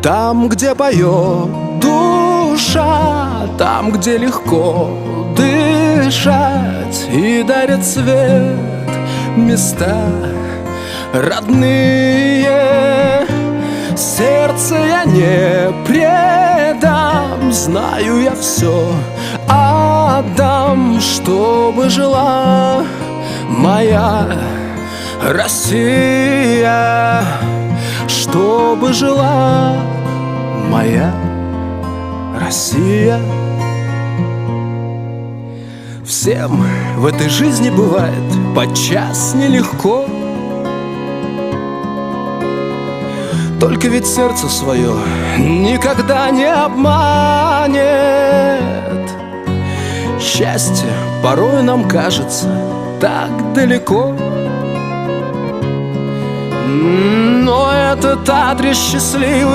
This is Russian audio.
Там, где поет душа, там, где легко дышать, и дарит свет места родные. Сердце я не предам, знаю я все отдам, чтобы жила моя Россия, чтобы жила моя Россия. Всем в этой жизни бывает подчас нелегко, только ведь сердце свое никогда не обманет. Счастье порой нам кажется так далеко, но этот адрес счастливый